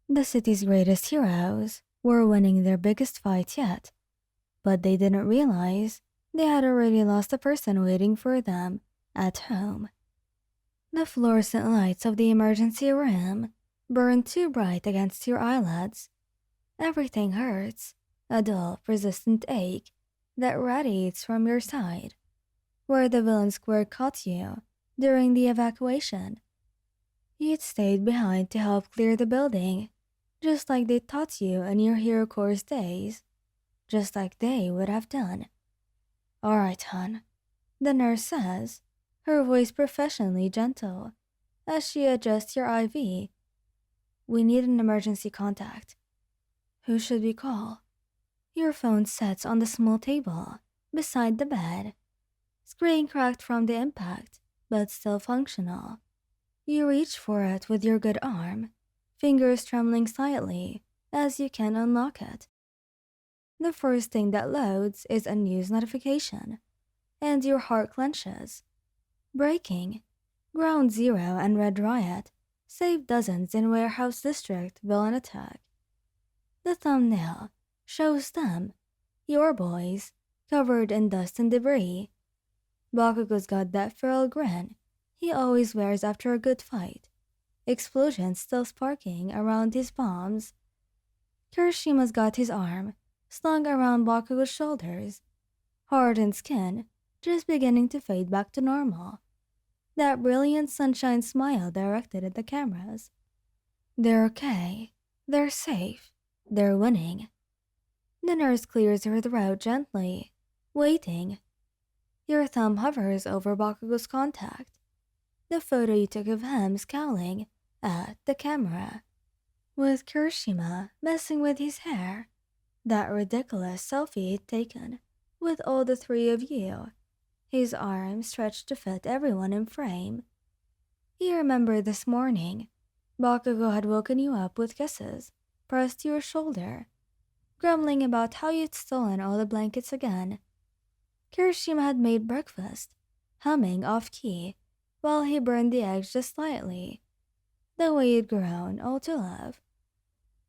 The city's greatest heroes were winning their biggest fight yet, but they didn't realize they had already lost the person waiting for them at home. The fluorescent lights of the emergency room burn too bright against your eyelids. Everything hurts, a dull, persistent ache that radiates from your side, where the villain square caught you during the evacuation. You'd stayed behind to help clear the building, just like they taught you in your hero course days, just like they would have done. All right, hon, the nurse says, her voice professionally gentle, as she adjusts your IV. We need an emergency contact. Who should we call? Your phone sits on the small table beside the bed, screen cracked from the impact, but still functional. You reach for it with your good arm, fingers trembling slightly as you can unlock it. The first thing that loads is a news notification, and your heart clenches. Breaking, Ground Zero and Red Riot save dozens in warehouse district villain attack. The thumbnail shows them, your boys, covered in dust and debris. Bakugo's got that feral grin he always wears after a good fight, explosions still sparking around his palms. Kirishima's got his arm slung around Bakugo's shoulders, hardened skin just beginning to fade back to normal. That brilliant sunshine smile directed at the cameras. They're okay. They're safe. They're winning. The nurse clears her throat gently, waiting. Your thumb hovers over Bakugo's contact. The photo you took of him scowling at the camera, with Kirishima messing with his hair. That ridiculous selfie he'd taken with all the three of you, his arms stretched to fit everyone in frame. You remember this morning, Bakugo had woken you up with kisses pressed to your shoulder, grumbling about how you'd stolen all the blankets again. Kirishima had made breakfast, humming off-key, while he burned the eggs just slightly, the way you'd grown all to love.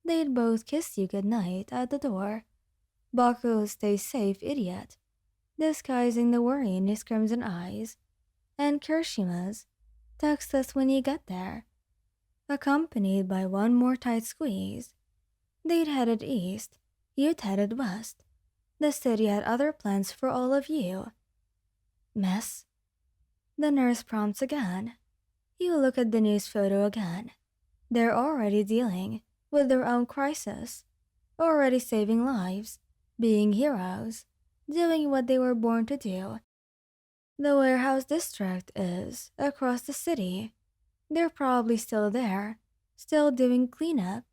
They'd both kissed you goodnight at the door. Bakugo stay safe idiot, disguising the worry in his crimson eyes, and Kirishima's, text us when you get there, accompanied by one more tight squeeze. They'd headed east, you'd headed west. The city had other plans for all of you. Miss? The nurse prompts again. You look at the news photo again. They're already dealing with their own crisis, already saving lives, being heroes, doing what they were born to do. The warehouse district is across the city. They're probably still there, still doing cleanup,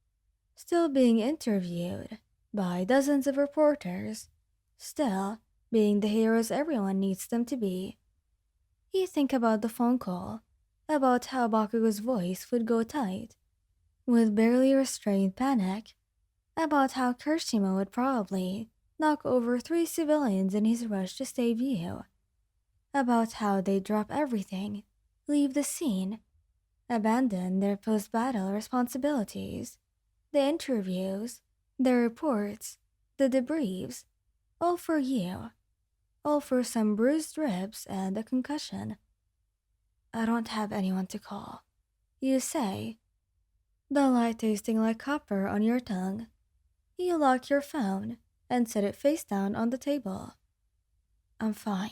still being interviewed by dozens of reporters, still being the heroes everyone needs them to be. You think about the phone call, about how Bakugo's voice would go tight, with barely restrained panic, about how Kirishima would probably knock over 3 civilians in his rush to save you, about how they'd drop everything, leave the scene, abandon their post-battle responsibilities, the interviews, the reports, the debriefs, all for you, all for some bruised ribs and a concussion. I don't have anyone to call, you say, the light tasting like copper on your tongue. You lock your phone and set it face down on the table. I'm fine.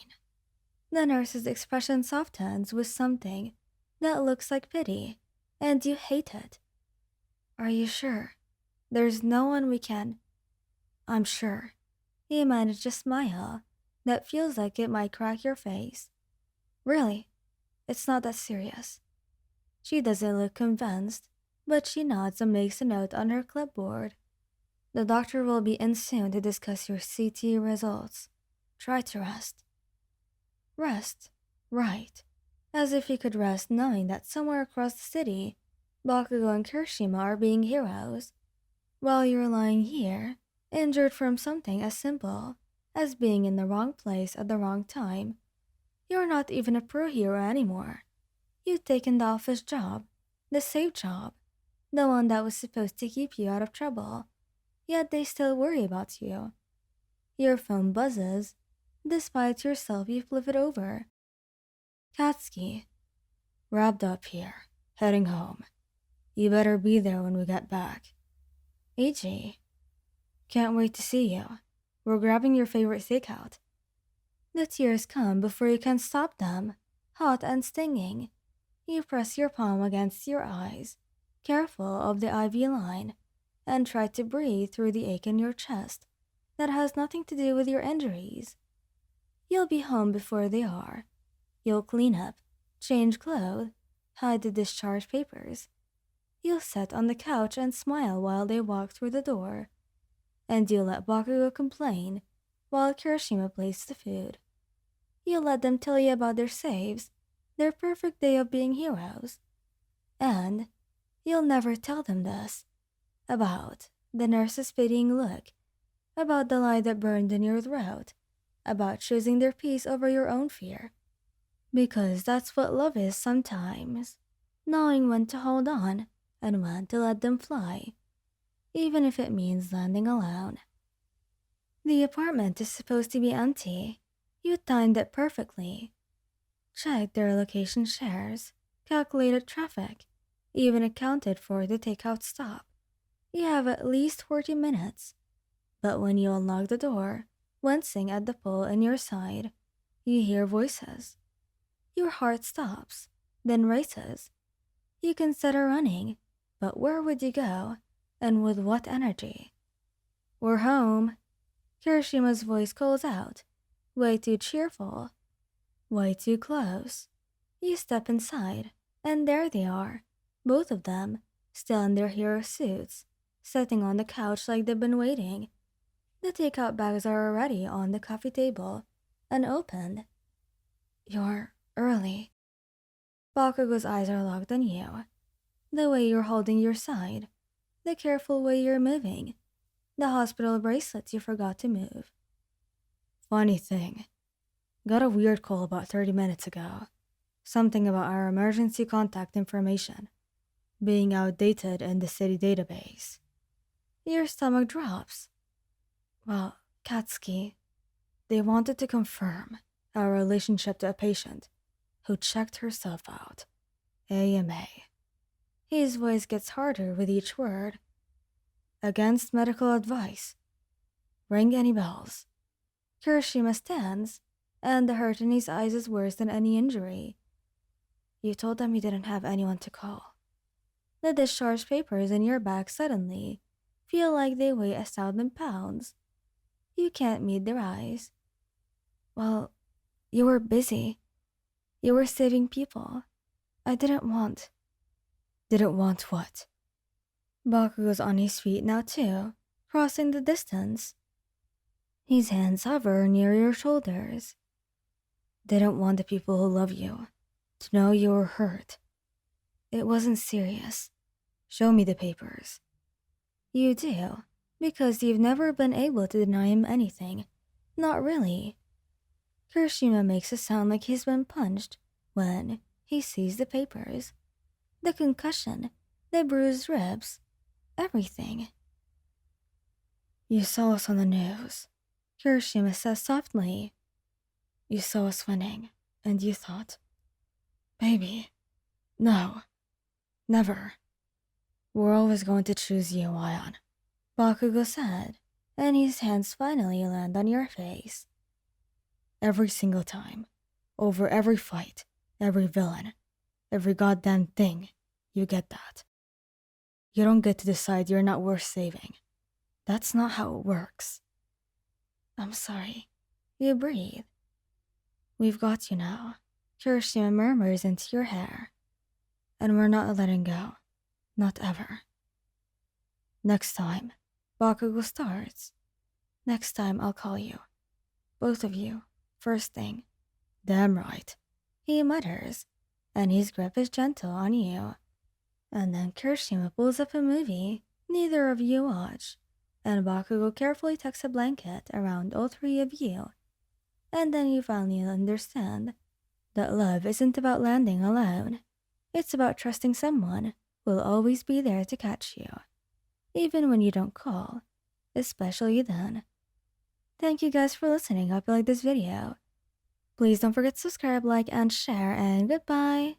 The nurse's expression softens with something that looks like pity, and you hate it. Are you sure? There's no one we can... I'm sure. You managed a smile that feels like it might crack your face. Really? It's not that serious. She doesn't look convinced, but she nods and makes a note on her clipboard. The doctor will be in soon to discuss your CT results. Try to rest. Rest? Right. As if he could rest knowing that somewhere across the city, Bakugo and Kirishima are being heroes, while you're lying here, injured from something as simple as being in the wrong place at the wrong time. You're not even a pro hero anymore. You've taken the office job, the safe job, the one that was supposed to keep you out of trouble, yet they still worry about you. Your phone buzzes, despite yourself you flip it over. Katsuki, wrapped up here, heading home. You better be there when we get back. AJ, can't wait to see you. We're grabbing your favorite steakout. The tears come before you can stop them, hot and stinging. You press your palm against your eyes, careful of the IV line, and try to breathe through the ache in your chest that has nothing to do with your injuries. You'll be home before they are. You'll clean up, change clothes, hide the discharge papers. You'll sit on the couch and smile while they walk through the door. And you'll let Bakugo complain while Kirishima plates the food. You'll let them tell you about their saves, their perfect day of being heroes. And you'll never tell them this. About the nurse's pitying look, about the lie that burned in your throat, about choosing their peace over your own fear. Because that's what love is sometimes, knowing when to hold on and when to let them fly, even if it means landing alone. The apartment is supposed to be empty. You timed it perfectly. Checked their location shares, calculated traffic, even accounted for the takeout stop. You have at least 40 minutes. But when you unlock the door, wincing at the pull in your side, you hear voices. Your heart stops, then races. You consider running, but where would you go, and with what energy? We're home. Kirishima's voice calls out, way too cheerful, way too close. You step inside, and there they are, both of them, still in their hero suits, sitting on the couch like they've been waiting. The takeout bags are already on the coffee table, unopened. You're early. Bakugo's eyes are locked on you. The way you're holding your side, the careful way you're moving, the hospital bracelets you forgot to move. Funny thing, got a weird call about 30 minutes ago. Something about our emergency contact information being outdated in the city database. Your stomach drops. Well, Katsuki, they wanted to confirm our relationship to a patient who checked herself out. AMA. His voice gets harder with each word. Against medical advice. Ring any bells. Kirishima stands, and the hurt in his eyes is worse than any injury. You told them you didn't have anyone to call. The discharge papers in your bag suddenly feel like they weigh 1,000 pounds. You can't meet their eyes. Well, you were busy. You were saving people. I didn't want... Didn't want what? Bakugo's on his feet now too, crossing the distance. His hands hover near your shoulders. Didn't want the people who love you to know you were hurt. It wasn't serious. Show me the papers. You do, because you've never been able to deny him anything. Not really. Kirishima makes it sound like he's been punched when he sees the papers. The concussion, the bruised ribs, everything. You saw us on the news, Kirishima says softly. You saw us winning, and you thought, baby, no, never. We're always going to choose you, Ion. Bakugo said, and his hands finally land on your face. Every single time, over every fight, every villain, every goddamn thing, you get that. You don't get to decide you're not worth saving. That's not how it works. I'm sorry. You breathe. We've got you now, Kirishima murmurs into your hair. And we're not letting go. Not ever. Next time, Bakugo starts. Next time I'll call you. Both of you, first thing. Damn right, he mutters, and his grip is gentle on you. And then Kirishima pulls up a movie neither of you watch, and Bakugo carefully tucks a blanket around all three of you. And then you finally understand that love isn't about landing alone. It's about trusting someone will always be there to catch you, even when you don't call, especially then. Thank you guys for listening. Hope you like this video. Please don't forget to subscribe, like, and share, and goodbye.